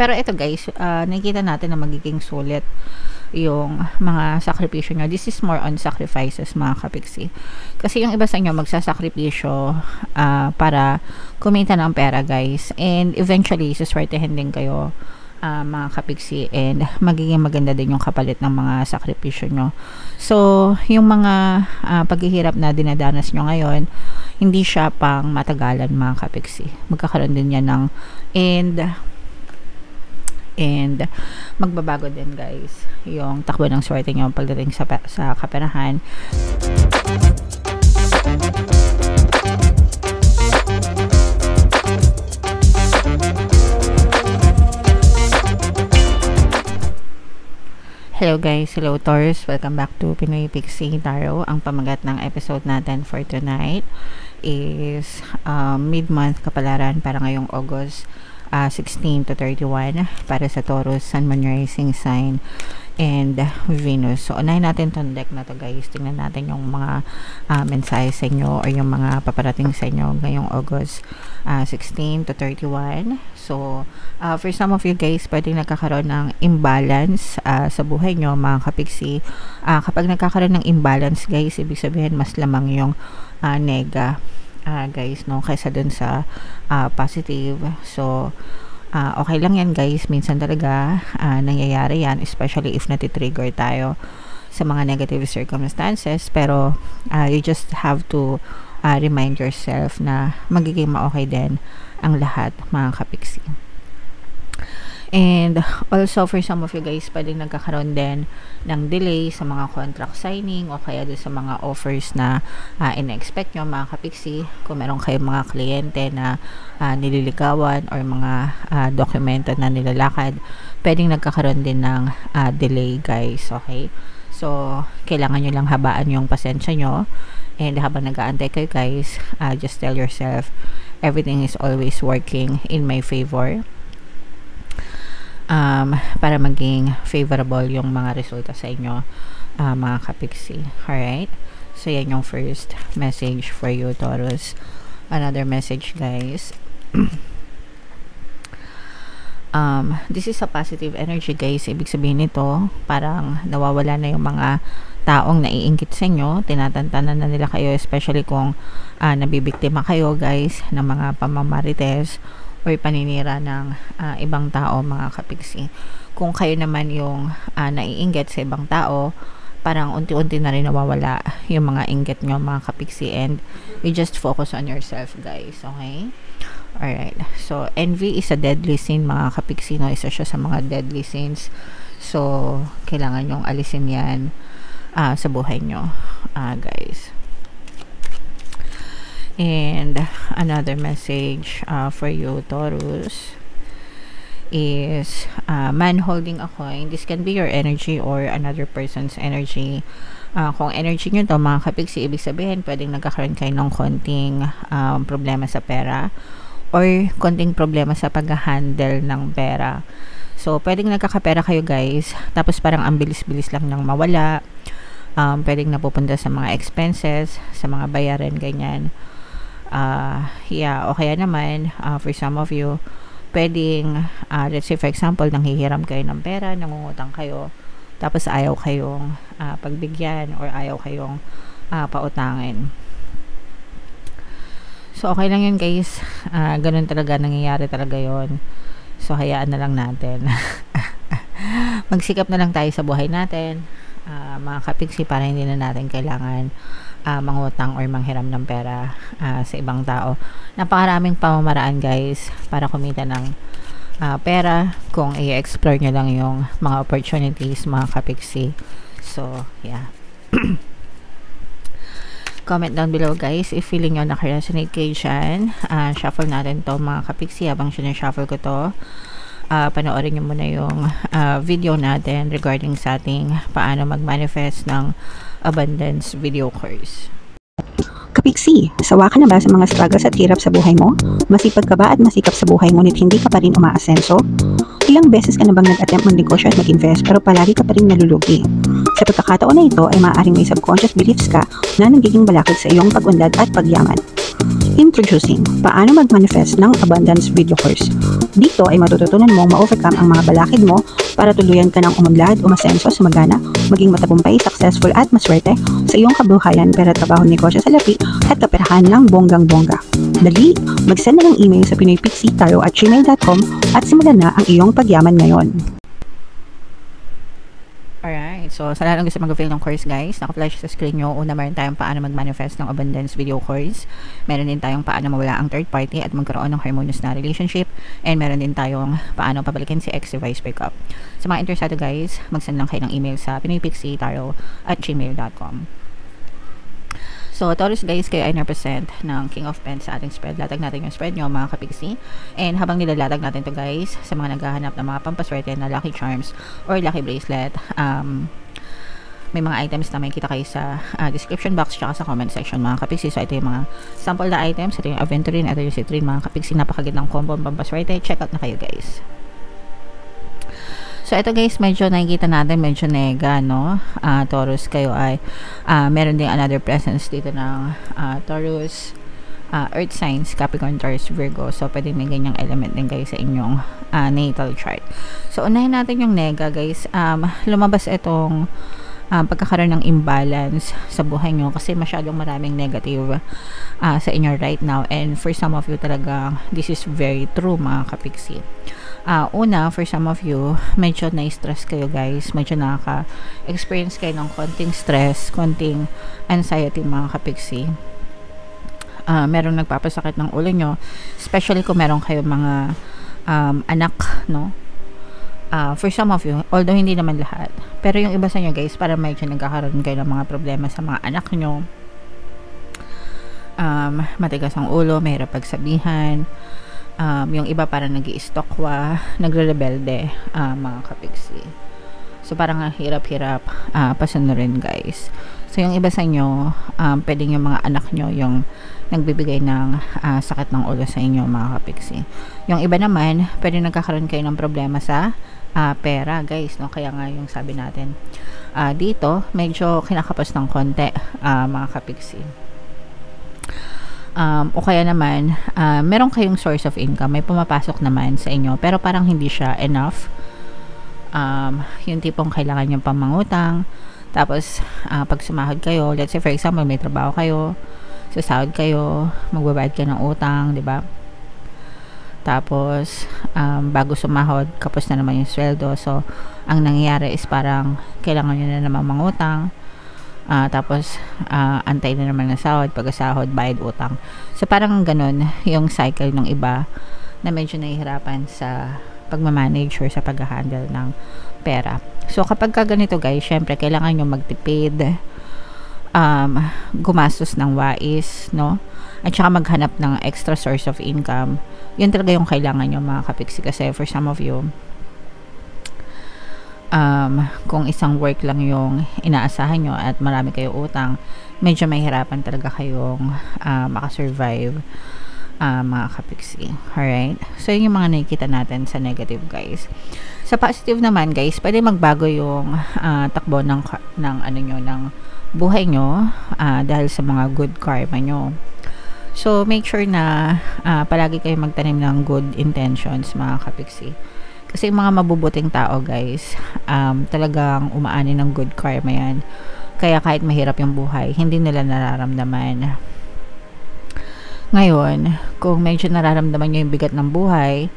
Pero ito guys, nakikita natin na magiging sulit yung mga sakripisyo nyo. This is more on sacrifices mga kapiksi. Kasi yung iba sa inyo magsasakripisyo para kumita ng pera guys. And eventually, suswertehin din kayo mga kapiksi, and magiging maganda din yung kapalit ng mga sakripisyo nyo. So, yung mga paghihirap na dinadanas nyo ngayon, hindi siya pang matagalan mga kapiksi. Magkakaroon din yan ng and magbabago din guys yung takbo ng swerte nyo pagdating sa kaperahan. Hello guys, hello Taurus, welcome back to Pinoy Pixie Tarot. Ang pamagat ng episode natin for tonight is mid-month kapalaran para ngayong August 16 to 31 para sa Taurus, Sun, Moon, Rising sign and Venus. So unahin natin tong deck na to guys. Tingnan natin yung mga mensahe sa inyo or yung mga paparating sa inyo ngayong August 16 to 31. So for some of you guys, pwedeng nagkakaroon ng imbalance sa buhay nyo mga kapiksi. Kapag nagkakaroon ng imbalance guys, ibig sabihin mas lamang yung nega guys, no, kaysa dun sa positive. So okay lang yan guys, minsan talaga nangyayari yan, especially if natitrigger tayo sa mga negative circumstances, pero you just have to remind yourself na magiging ma-okay din ang lahat mga kapiksi. And also for some of you guys, pwedeng nagkakaroon din ng delay sa mga contract signing o kaya din sa mga offers na in-expect nyo mga kapiksi. Kung meron kayong mga kliyente na nililigawan or mga dokumento na nilalakad, pwedeng nagkakaroon din ng delay guys, okay? So kailangan nyo lang habaan yung pasensya nyo, and habang nag-aantay kayo guys, just tell yourself everything is always working in my favor. Para maging favorable yung mga resulta sa inyo mga kapiksi. Alright? So yan yung first message for you Taurus. Another message guys. This is a positive energy guys. Ibig sabihin nito, parang nawawala na yung mga taong naiinggit sa inyo, tinatantanan na nila kayo, especially kung nabibiktima kayo guys ng mga pamamarites or paninira ng ibang tao mga kapiksi. Kung kayo naman yung naiinggit sa ibang tao, parang unti-unti na rin nawawala yung mga inggit nyo mga kapiksi, and you just focus on yourself guys, okay? Alright, so envy is a deadly sin mga kapiksi, no? Isa siya sa mga deadly sins, so kailangan nyong alisin yan sa buhay nyo guys. And another message for you Taurus is man holding a coin. This can be your energy or another person's energy. Kung energy nyo to mga kapiksi, ibig sabihin pwedeng nagkakaroon kayo ng konting problema sa pera or konting problema sa pag-handle ng pera. So pwedeng nagkakapera kayo guys, tapos parang ang bilis-bilis lang nang mawala. Pwedeng napupunta sa mga expenses, sa mga bayaran ganyan. Yeah, o kaya naman for some of you, pwedeng let's say for example, nanghihiram kayo ng pera, nangungutang kayo, tapos ayaw kayong pagbigyan or ayaw kayong pautangin. So okay lang yun guys, ganun talaga, nangyayari talaga yon. So hayaan na lang natin. Magsikap na lang tayo sa buhay natin mga kapiksi, para hindi na natin kailangan mangutang or manghiram ng pera sa ibang tao. Napakaraming pamamaraan guys para kumita ng pera kung i-explore nyo lang yung mga opportunities mga kapiksi. So yeah. Comment down below guys if feeling nyo nakaresonate kayo dyan. Shuffle natin to mga kapiksi. Habang sinashuffle ko to, panoorin nyo muna yung video natin regarding sa ating paano mag-manifest ng abundance video course. Kapiksi, sawa ka na ba sa mga struggles at hirap sa buhay mo? Masipag ka ba at masikap sa buhay ngunit hindi ka pa rin umaasenso? Ilang beses ka na bang nag-attempt mag-negosyo at mag-invest pero palagi ka pa rin nalulugi? Sa pagkakataon na ito ay maaaring may subconscious beliefs ka na nagiging balakid sa iyong pag-unlad at pagyaman. Introducing, paano mag-manifest ng abundance video course. Dito ay matututunan mong ma-overcome ang mga balakid mo para tuluyan ka ng umunlad, umasenso, sumagana, maging matagumpay, successful at maswerte sa iyong kabuhayan, pera, trabaho, negosyo, salapi at kaperahan ng bonggang-bongga. Dali, mag-send na ng email sa pinoypixietaro@gmail.com at simulan na ang iyong pagyaman ngayon. Alright, so sa lahat ng gusto mag-avail ng course guys, naka-flash sa screen nyo. Una, meron tayong paano mag-manifest ng abundance video course. Meron din tayong paano mawala ang third party at magkaroon ng harmonious na relationship. And meron din tayong paano pabalikin si ex device breakup. Sa mga interesado guys, mag-send lang kayo ng email sa pinoypixietaro@gmail.com. So, Taurus guys, kayo ay represent ng King of Pens sa ating spread. Latag natin yung spread nyo, mga kapiksi. And habang nilalatag natin to guys, sa mga naghahanap ng mga pampaswerte na lucky charms or lucky bracelet, may mga items na may kita kayo sa description box tsaka sa comment section, mga kapiksi. So, ito yung mga sample na items. Ito yung Aventurine, ito yung Citrine, mga kapiksi. Napakagandang combo ng pampaswerte. Check out na kayo guys. So, ito guys, medyo nakikita natin, medyo nega, no? Taurus, kayo ay meron din another presence dito ng Taurus, Earth signs, Capricorn, Taurus, Virgo. So, pwede may ganyang element din guys sa inyong natal chart. So, unahin natin yung nega guys. Lumabas itong pagkakaroon ng imbalance sa buhay nyo kasi masyadong maraming negative sa inyo right now. And for some of you talaga, this is very true, mga kapiksi. Una, for some of you, medyo na-stress kayo guys, medyo nakaka-experience kayo ng konting stress, konting anxiety, mga kapiksi. Merong nagpapasakit ng ulo nyo, especially kung meron kayo mga anak, no? For some of you, although hindi naman lahat, pero yung iba sa inyo guys, para medyo nagkakaroon kayo ng mga problema sa mga anak nyo. Matigas ang ulo, mahirap pagsabihan. Yung iba parang nag-i-stokwa, nagre-rebelde, mga kapiksi. So, parang hirap-hirap pasunurin guys. So, yung iba sa inyo, pwedeng yung mga anak nyo yung nagbibigay ng sakit ng ulo sa inyo, mga kapiksi. Yung iba naman, pwedeng nagkakaroon kayo ng problema sa pera guys, no? Kaya nga yung sabi natin dito, medyo kinakapos ng konti, mga kapiksi. O kaya naman, meron kayong source of income, may pumapasok naman sa inyo, pero parang hindi siya enough. Yung tipong kailangan nyo pang mangutang, tapos pag sumahod kayo, let's say for example, may trabaho kayo, sasahod kayo, magbabayad kayo ng utang, di ba? Tapos, bago sumahod, kapos na naman yung sweldo. So, ang nangyayari is parang kailangan nyo na naman mangutang. Tapos antay na naman ng sahod, pagkasahod, bayad utang. So parang ganun yung cycle ng iba na medyo nahihirapan sa pagmamanage or sa pag-handle ng pera. So kapag ka ganito guys, syempre kailangan nyo magtipid, gumastos ng wais, no? At saka maghanap ng extra source of income. Yun talaga yung kailangan nyo, mga kapiksi, kasi for some of you, kung isang work lang yung inaasahan nyo at marami kayo utang, medyo mahirapan talaga kayong makasurvive, mga kapiksi. Alright? So, yun yung mga nakikita natin sa negative, guys. Sa positive naman, guys, pwede magbago yung takbo ng ano nyo, ng buhay nyo dahil sa mga good karma nyo. So, make sure na palagi kayo magtanim ng good intentions, mga kapiksi. Kasi yung mga mabubuting tao guys, talagang umaani ng good karma yan. Kaya kahit mahirap yung buhay, hindi nila nararamdaman. Ngayon, kung medyo nararamdaman nyo yung bigat ng buhay,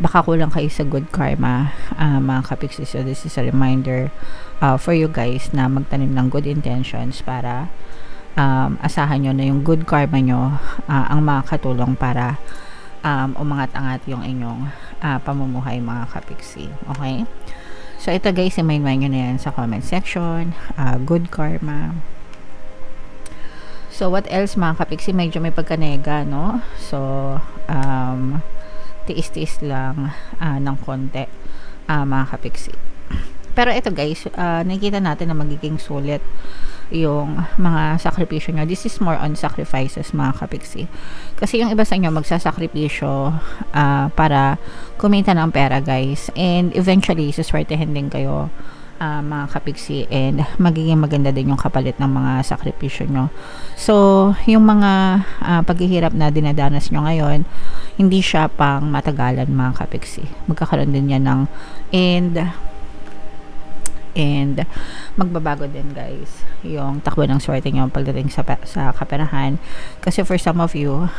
baka kulang kayo sa good karma, mga kapiksi. So this is a reminder for you guys na magtanim ng good intentions para asahan nyo na yung good karma nyo ang makakatulong para umangat-angat yung inyong pamumuhay, mga kapiksi. Okay? So, ito guys, i-mind nyo na yan sa comment section. Good karma. So, what else, mga kapiksi? Medyo may pagkanega, no? So, tiis-tiis lang ng konti, mga kapiksi. Pero ito guys, nakikita natin na magiging sulit yung mga sakripisyo nyo. This is more on sacrifices, mga kapiksi. Kasi yung iba sa inyo magsasakripisyo para kumita ng pera, guys. And eventually, suswertehin din kayo mga kapiksi, and magiging maganda din yung kapalit ng mga sakripisyo nyo. So, yung mga paghihirap na dinadanas nyo ngayon, hindi siya pang matagalan mga kapiksi. Magkakaroon din yan ng and magbabago din guys yung takbo ng swerte nyo pagdating sa kaperahan, kasi for some of you,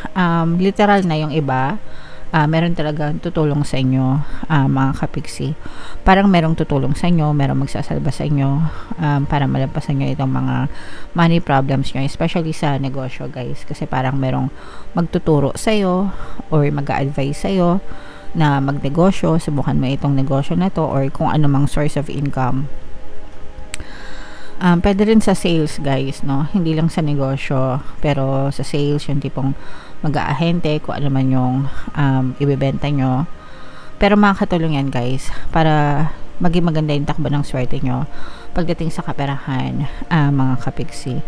literal na yung iba, meron talaga tutulong sa inyo, mga kapiksi. Parang merong tutulong sa inyo, merong magsasalba sa inyo, para malampasan nyo itong mga money problems nyo, especially sa negosyo guys, kasi parang merong magtuturo sa iyo or mag-a-advise sa iyo na magnegosyo, subukan mo itong negosyo na to, or kung ano mang source of income. Pwede rin sa sales guys, no? Hindi lang sa negosyo, pero sa sales, yung tipong mag-aahente, kung ano man yung ibebenta nyo. Pero makakatulong yan guys, para maging maganda yung takbo ng swerte nyo pagdating sa kaperahan, mga kapiksi.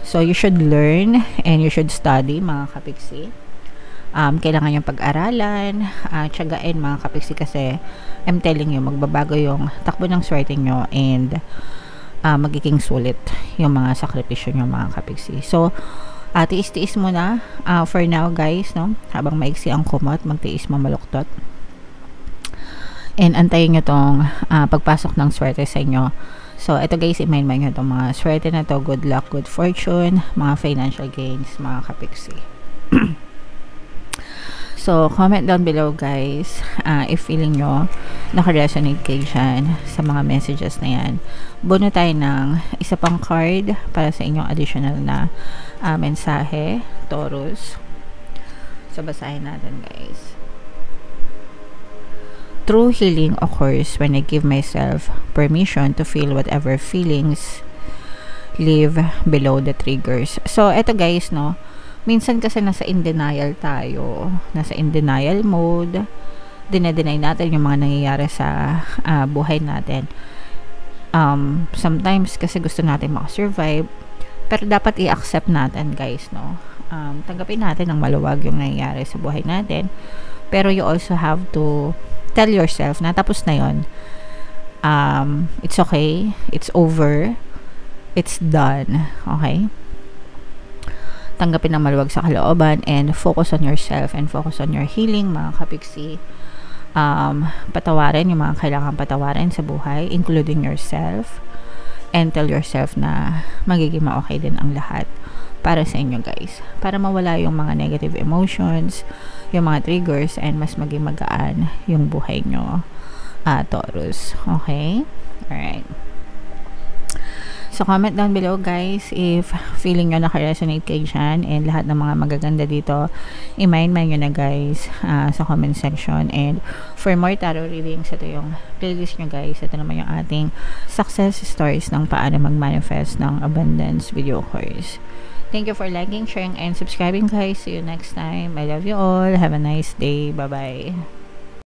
So, you should learn and you should study mga kapiksi. Kailangan yung pag-aralan, tiyagain mga kapiksi, kasi I'm telling you, magbabago yung takbo ng swerte nyo, and magiging sulit yung mga sakripisyo nyo mga kapiksi. So, tiis-tiis muna for now guys, no? Habang maiksi ang kumot, magtiis mamaluktot. And antayin nyo tong pagpasok ng swerte sa inyo. So, ito guys, i-mind nyo itong mga swerte na to, good luck, good fortune, mga financial gains, mga kapiksi. So, comment down below guys, if feeling nyo naka-resonate kayo dyan sa mga messages na yan. Buno tayo ng isa pang card para sa inyong additional na mensahe, Taurus. So, basahin natin guys. True healing occurs when I give myself permission to feel whatever feelings live below the triggers. So, eto guys, no? Minsan kasi nasa in denial tayo. Nasa in denial mode. Dine-deny natin yung mga nangyayari sa buhay natin. Sometimes kasi gusto natin makasurvive. Pero dapat i-accept natin guys, no? Tanggapin natin ng maluwag yung nangyayari sa buhay natin. Pero you also have to tell yourself na tapos na yun. It's okay. It's over. It's done. Okay? Tanggapin ng maluwag sa kalooban, and focus on yourself and focus on your healing mga kapiksi. Patawarin yung mga kailangan patawarin sa buhay, including yourself, and tell yourself na magiging ma-okay din ang lahat para sa inyo guys, para mawala yung mga negative emotions, yung mga triggers, and mas maging magaan yung buhay nyo, Taurus. Okay? Alright. So, comment down below guys if feeling nyo naka-resonate kayo dyan, and lahat ng mga magaganda dito, i-mind nyo na guys sa comment section. And for more tarot readings, ito yung playlist nyo guys. Ito naman yung ating success stories ng paano mag-manifest ng abundance video course. Thank you for liking, sharing, and subscribing guys. See you next time. I love you all. Have a nice day. Bye-bye.